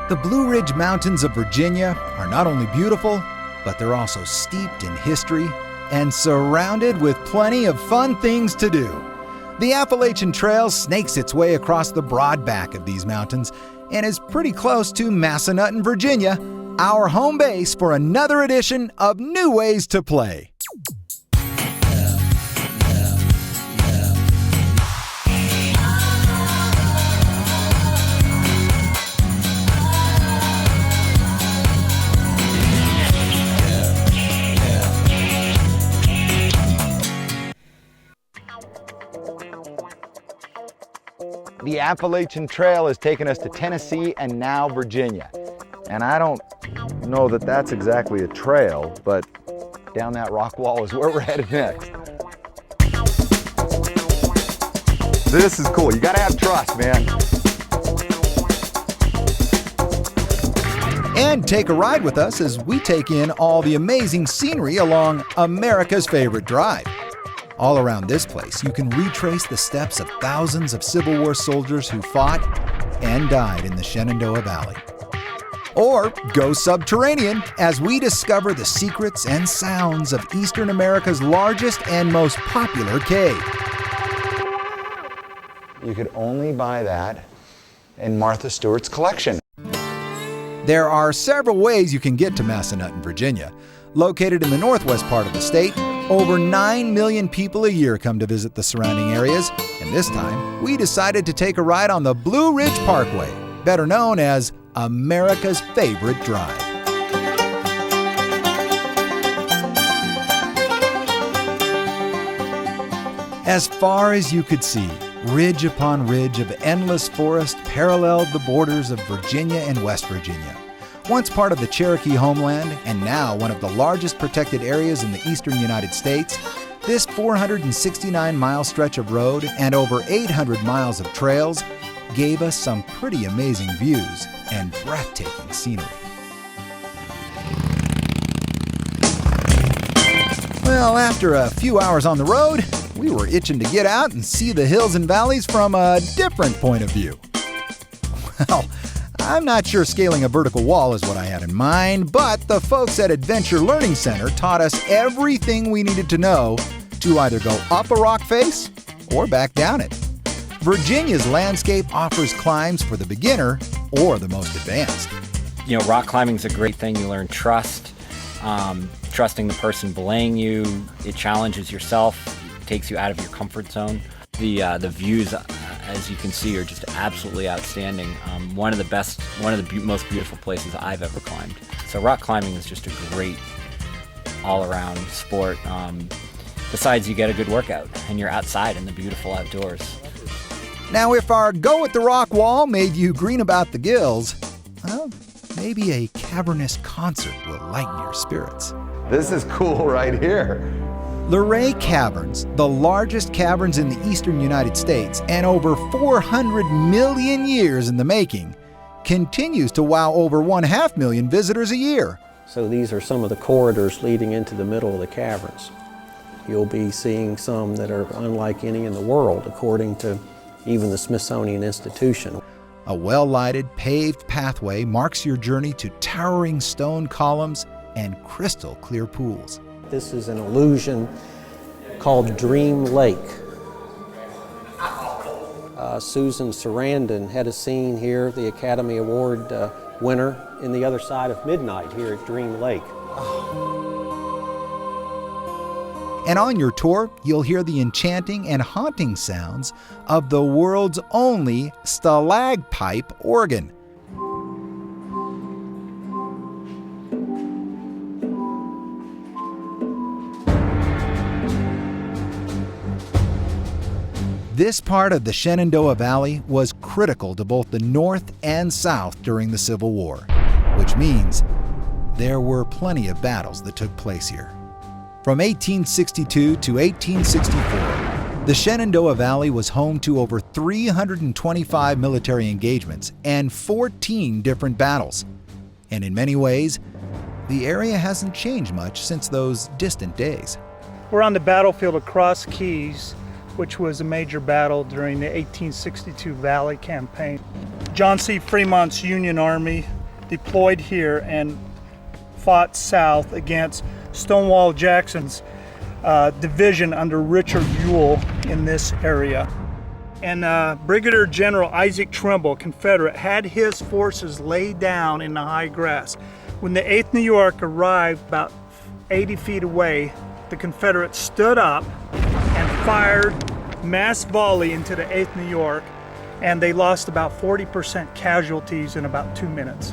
The Blue Ridge Mountains of Virginia are not only beautiful, but they're also steeped in history and surrounded with plenty of fun things to do. The Appalachian Trail snakes its way across the broad back of these mountains and is pretty close to Massenutten, Virginia, our home base for another edition of New Ways to Play. The Appalachian Trail has taken us to Tennessee and now Virginia. And I don't know that that's exactly a trail, but down that rock wall is where we're headed next. This is cool. You gotta have trust, man. And take a ride with us as we take in all the amazing scenery along America's favorite drive. All around this place, you can retrace the steps of thousands of Civil War soldiers who fought and died in the Shenandoah Valley. Or go subterranean as we discover the secrets and sounds of Eastern America's largest and most popular cave. You could only buy that in Martha Stewart's collection. There are several ways you can get to Massenutten, Virginia. Located in the northwest part of the state, over 9 million people a year come to visit the surrounding areas, and this time we decided to take a ride on the Blue Ridge Parkway, better known as America's favorite drive. As far as you could see, ridge upon ridge of endless forest paralleled the borders of Virginia and West Virginia. Once part of the Cherokee homeland and now one of the largest protected areas in the eastern United States, this 469-mile stretch of road and over 800 miles of trails gave us some pretty amazing views and breathtaking scenery. Well, after a few hours on the road, we were itching to get out and see the hills and valleys from a different point of view. Well, I'm not sure scaling a vertical wall is what I had in mind, but the folks at Adventure Learning Center taught us everything we needed to know to either go up a rock face or back down it. Virginia's landscape offers climbs for the beginner or the most advanced. You know, rock climbing's a great thing. You learn trust, trusting the person belaying you. It challenges yourself, takes you out of your comfort zone. The views, as you can see, are just absolutely outstanding. One of the most beautiful places I've ever climbed. So rock climbing is just a great all-around sport. Besides, you get a good workout and you're outside in the beautiful outdoors. Now, if our go with the rock wall made you green about the gills, well, maybe a cavernous concert will lighten your spirits. This is cool right here. Luray Caverns, the largest caverns in the eastern United States and over 400 million years in the making, continues to wow over 1/2 million visitors a year. So these are some of the corridors leading into the middle of the caverns. You'll be seeing some that are unlike any in the world, according to even the Smithsonian Institution. A well-lighted, paved pathway marks your journey to towering stone columns and crystal clear pools. This is an illusion called Dream Lake. Susan Sarandon had a scene here, the Academy Award winner, in The Other Side of Midnight here at Dream Lake. And on your tour, you'll hear the enchanting and haunting sounds of the world's only stalagpipe organ. This part of the Shenandoah Valley was critical to both the North and South during the Civil War, which means there were plenty of battles that took place here. From 1862 to 1864, the Shenandoah Valley was home to over 325 military engagements and 14 different battles. And in many ways, the area hasn't changed much since those distant days. We're on the battlefield of Cross Keys, which was a major battle during the 1862 Valley Campaign. John C. Fremont's Union Army deployed here and fought south against Stonewall Jackson's division under Richard Ewell in this area. And Brigadier General Isaac Trimble, Confederate, had his forces laid down in the high grass. When the 8th New York arrived about 80 feet away, the Confederates stood up and fired mass volley into the 8th New York, and they lost about 40% casualties in about 2 minutes.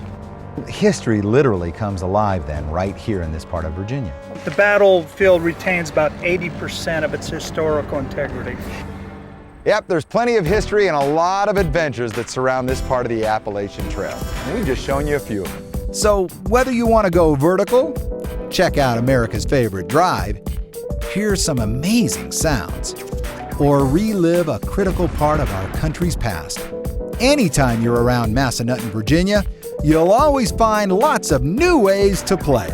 History literally comes alive then, right here in this part of Virginia. The battlefield retains about 80% of its historical integrity. Yep, there's plenty of history and a lot of adventures that surround this part of the Appalachian Trail. And we've just shown you a few of them. So whether you want to go vertical, check out America's favorite drive, hear some amazing sounds, or relive a critical part of our country's past, anytime you're around Massenutten, Virginia, you'll always find lots of new ways to play.